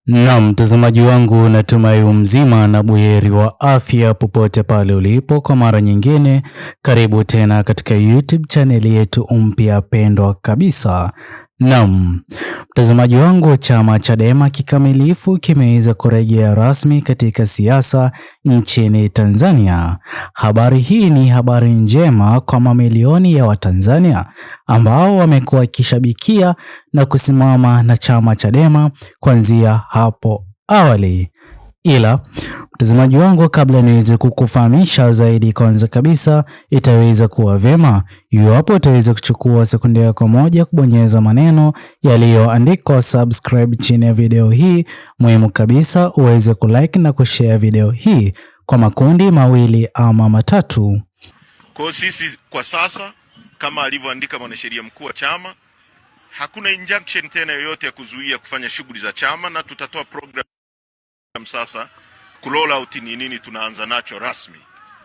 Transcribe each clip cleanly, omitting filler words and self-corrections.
Naam, mtazamaji wangu, natumai mzima na buheri wa afya popote pale ulipo. Kwa mara nyingine, karibu tena katika YouTube chaneli yetu mpya pendwa kabisa. Naam, mtazamaji wangu, chama Chadema kikamilifu kimeweza kurejea rasmi katika siasa nchini Tanzania. Habari hii ni habari njema kwa mamilioni ya Watanzania ambao wamekuwa wakishabikia na kusimama na chama Chadema kuanzia hapo awali. Ila mtazamaji wangu, kabla niweze kukufahamisha zaidi, kwanza kabisa itaweza kuwa vyema iwapo utaweza kuchukua sekunde yako moja kubonyeza maneno yaliyoandikwa subscribe chini ya video hii. Muhimu kabisa uweze kulike na kushare video hii kwa makundi mawili ama matatu. Kwa sisi kwa sasa, kama alivyoandika mwanasheria mkuu wa chama, hakuna injunction tena yoyote ya kuzuia kufanya shughuli za chama, na tutatoa program sasa kuroll out ni nini tunaanza nacho rasmi,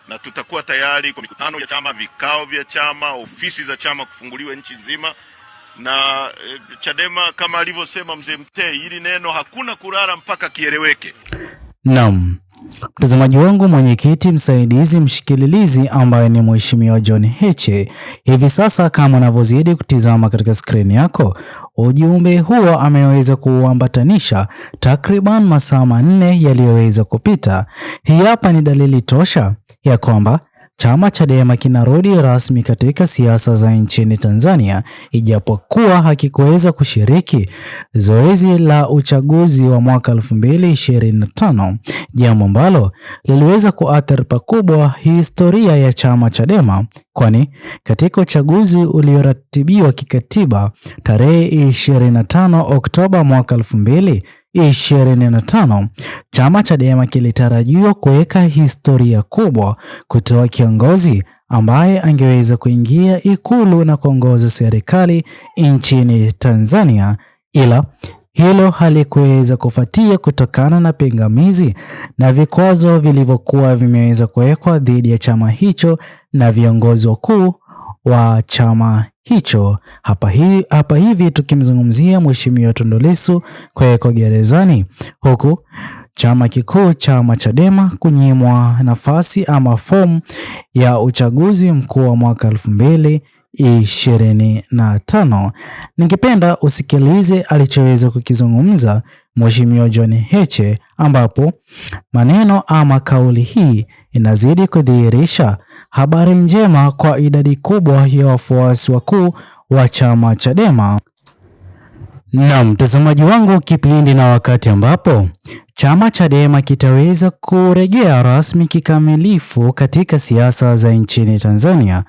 na tutakuwa tayari kwa mikutano ya chama, vikao vya chama, ofisi za chama kufunguliwa nchi nzima. Na Chadema kama alivyosema mzee Mtei, hili neno hakuna kulala mpaka kieleweke. Naam, mtazamaji wangu, mwenyekiti msaidizi mshikililizi ambaye ni Mheshimiwa John Heche, hivi sasa kama unavyozidi kutizama katika skrini yako, ujumbe huo ameweza kuambatanisha takriban masaa 4 yaliyoweza kupita. Hii hapa ni dalili tosha ya kwamba chama Chadema kinarudi rasmi katika siasa za nchini Tanzania, ijapokuwa hakikuweza kushiriki zoezi la uchaguzi wa mwaka 2025, jambo ambalo liliweza kuathiri pakubwa historia ya chama Chadema, kwani katika uchaguzi ulioratibiwa kikatiba tarehe 25 Oktoba mwaka 2025, chama Chadema kilitarajiwa kuweka historia kubwa, kutoa kiongozi ambaye angeweza kuingia Ikulu na kuongoza serikali nchini Tanzania, ila hilo halikuweza kufuatia kutokana na pingamizi na vikwazo vilivyokuwa vimeweza kuwekwa dhidi ya chama hicho na viongozi wakuu wa chama hicho. Hapa hivi tukimzungumzia Mheshimiwa Tundu Lissu kuwekwa gerezani, huku chama kikuu chama Chadema kunyimwa nafasi ama fomu ya uchaguzi mkuu wa mwaka 2025. Ningependa usikilize alichoweza kukizungumza Mheshimiwa John Heche, ambapo maneno ama kauli hii inazidi kudhihirisha habari njema kwa idadi kubwa ya wafuasi wakuu wa chama Chadema. Na mtazamaji wangu, kipindi na wakati ambapo chama Chadema kitaweza kurejea rasmi kikamilifu katika siasa za nchini Tanzania,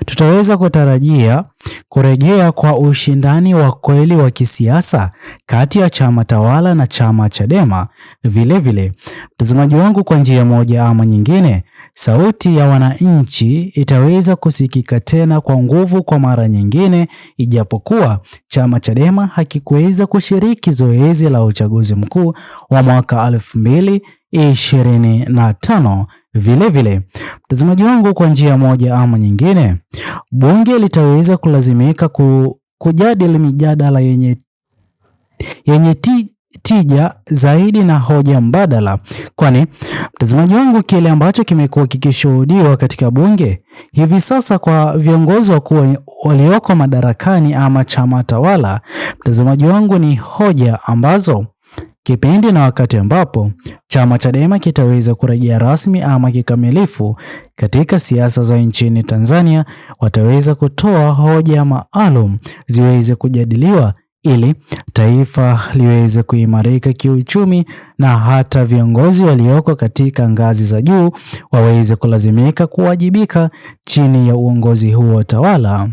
tutaweza kutarajia kurejea kwa ushindani wa kweli wa kisiasa kati ya chama tawala na chama Chadema. Vile mtazamaji wangu, kwa njia moja ama nyingine, sauti ya wananchi itaweza kusikika tena kwa nguvu kwa mara nyingine, ijapokuwa chama Chadema hakikuweza kushiriki zoezi la uchaguzi mkuu wa mwaka 2025. Vile mtazamaji wangu, kwa njia moja ama nyingine, bunge litaweza kulazimika kujadili mijadala yenye tija zaidi na hoja mbadala, kwani mtazamaji wangu, kile ambacho kimekuwa kikishuhudiwa katika bunge hivi sasa kwa viongozi wakuu walioko madarakani ama chama tawala, mtazamaji wangu, ni hoja ambazo kipindi na wakati ambapo chama Chadema kitaweza kurejea rasmi ama kikamilifu katika siasa za nchini Tanzania, wataweza kutoa hoja maalum ziweze kujadiliwa ili taifa liweze kuimarika kiuchumi, na hata viongozi walioko katika ngazi za juu waweze kulazimika kuwajibika chini ya uongozi huo tawala.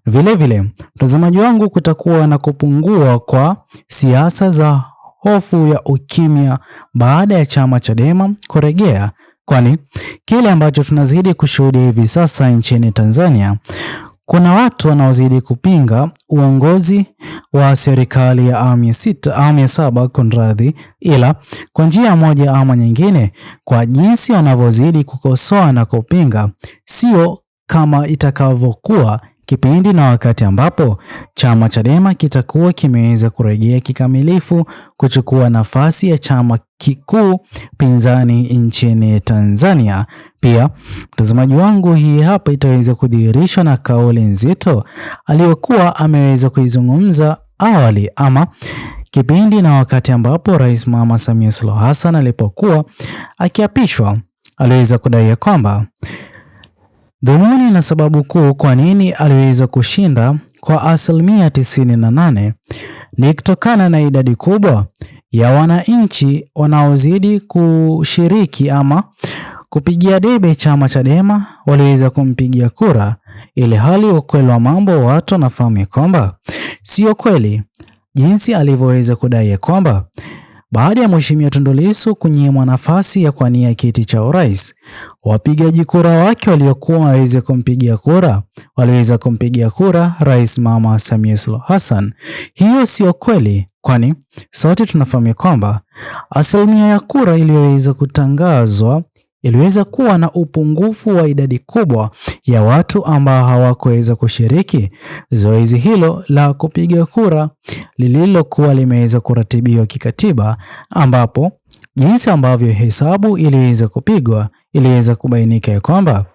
Vile mtazamaji wangu, kutakuwa na kupungua kwa siasa za hofu ya ukimya baada ya chama Chadema kurejea, kwani kile ambacho tunazidi kushuhudia hivi sasa nchini Tanzania, kuna watu wanaozidi kupinga uongozi wa serikali ya awamu ya 7 kunradhi, ila kwa njia moja ama nyingine, kwa jinsi wanavyozidi kukosoa na kupinga, sio kama itakavyokuwa kipindi na wakati ambapo chama Chadema kitakuwa kimeweza kurejea kikamilifu kuchukua nafasi ya chama kikuu pinzani nchini Tanzania. Pia mtazamaji wangu, hii hapa itaweza kudhihirishwa na kauli nzito aliyokuwa ameweza kuizungumza awali ama kipindi na wakati ambapo Rais Mama Samia Suluhu Hassan alipokuwa akiapishwa. Aliweza kudai kwamba dhumuni na sababu kuu kwa nini aliweza kushinda kwa asilimia 98 ni kutokana na idadi kubwa ya wananchi wanaozidi kushiriki ama kupigia debe chama Chadema waliweza kumpigia kura, ili hali ukweli wa mambo watu wanafahamu kwamba sio kweli, jinsi alivyoweza kudai kwamba baada ya Mheshimiwa Tundu Lissu kunyimwa nafasi ya kuwania kiti cha urais, wapigaji kura wake waliokuwa waweze kumpigia kura waliweza kumpigia kura Rais Mama Samia Suluhu Hassan. Hiyo sio kweli, kwani sote tunafahamu kwamba asilimia ya kura iliyoweza kutangazwa iliweza kuwa na upungufu wa idadi kubwa ya watu ambao hawakuweza kushiriki zoezi hilo la kupiga kura lililokuwa limeweza kuratibiwa kikatiba, ambapo jinsi ambavyo hesabu iliweza kupigwa iliweza kubainika kwamba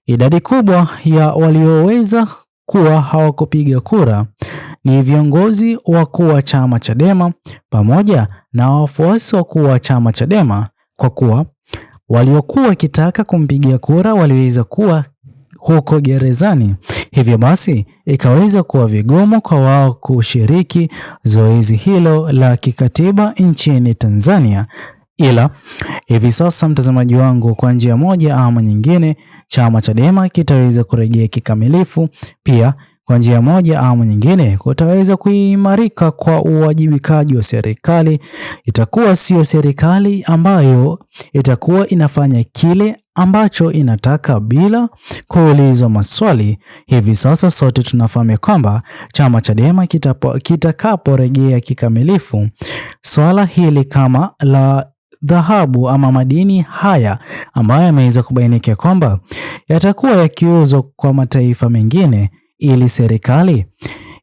idadi kubwa ya walioweza kuwa hawakupiga kura ni viongozi wakuu wa chama Chadema pamoja na wafuasi wakuu wa chama Chadema, kwa kuwa waliokuwa wakitaka kumpigia kura waliweza kuwa huko gerezani. Hivyo basi ikaweza kuwa vigumu kwa wao kushiriki zoezi hilo la kikatiba nchini Tanzania. Ila hivi sasa mtazamaji wangu, kwa njia moja ama nyingine chama Chadema kitaweza kurejea kikamilifu. Pia kwa njia moja ama nyingine kutaweza kuimarika kwa uwajibikaji wa serikali. Itakuwa sio serikali ambayo itakuwa inafanya kile ambacho inataka bila kuulizwa maswali. Hivi sasa sote tunafahamu kwamba chama Chadema kitakaporejea kikamilifu, swala hili kama la dhahabu ama madini haya ambayo yameweza kubainika kwamba yatakuwa yakiuzwa kwa mataifa mengine, ili serikali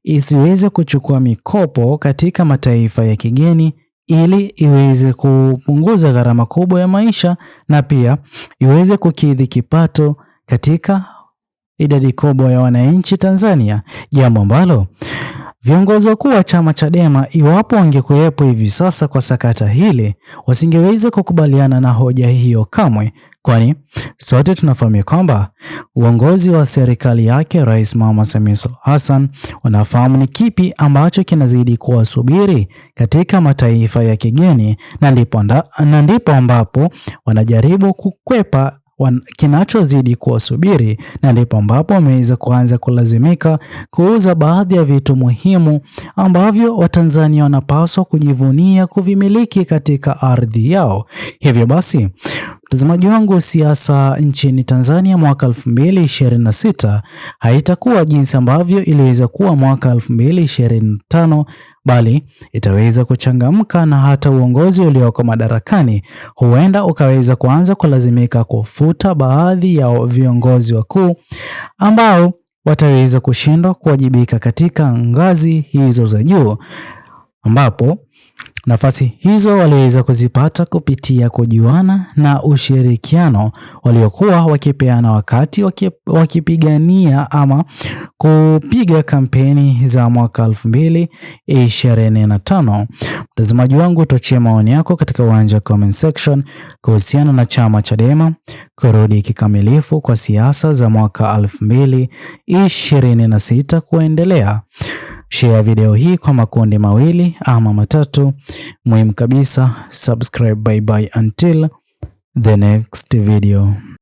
isiweze kuchukua mikopo katika mataifa ya kigeni, ili iweze kupunguza gharama kubwa ya maisha na pia iweze kukidhi kipato katika idadi kubwa ya wananchi Tanzania, jambo ambalo viongozi wakuu wa chama Chadema, iwapo wangekuwepo hivi sasa kwa sakata hili, wasingeweza kukubaliana na hoja hiyo kamwe, kwani sote tunafahamu kwamba uongozi wa serikali yake Rais Mama Samia Suluhu Hassan unafahamu ni kipi ambacho kinazidi kuwasubiri katika mataifa ya kigeni, na ndipo ambapo wanajaribu kukwepa kinachozidi kuwasubiri, na ndipo ambapo wameweza kuanza kulazimika kuuza baadhi ya vitu muhimu ambavyo Watanzania wanapaswa kujivunia kuvimiliki katika ardhi yao. Hivyo basi mtazamaji wangu, siasa nchini Tanzania mwaka 2026 haitakuwa jinsi ambavyo iliweza kuwa mwaka 2025, bali itaweza kuchangamka, na hata uongozi ulioko madarakani huenda ukaweza kuanza kulazimika kufuta baadhi ya viongozi wakuu ambao wataweza kushindwa kuwajibika katika ngazi hizo za juu, ambapo nafasi hizo waliweza kuzipata kupitia kujuana na ushirikiano waliokuwa wakipeana wakati wakipigania ama kupiga kampeni za mwaka 2025. Mtazamaji wangu, tuachie maoni yako katika uwanja comment section kuhusiana na chama Chadema kurudi kikamilifu kwa siasa za mwaka 2026 kuendelea. Share video hii kwa makundi mawili ama matatu. Muhimu kabisa, subscribe. Bye bye until the next video.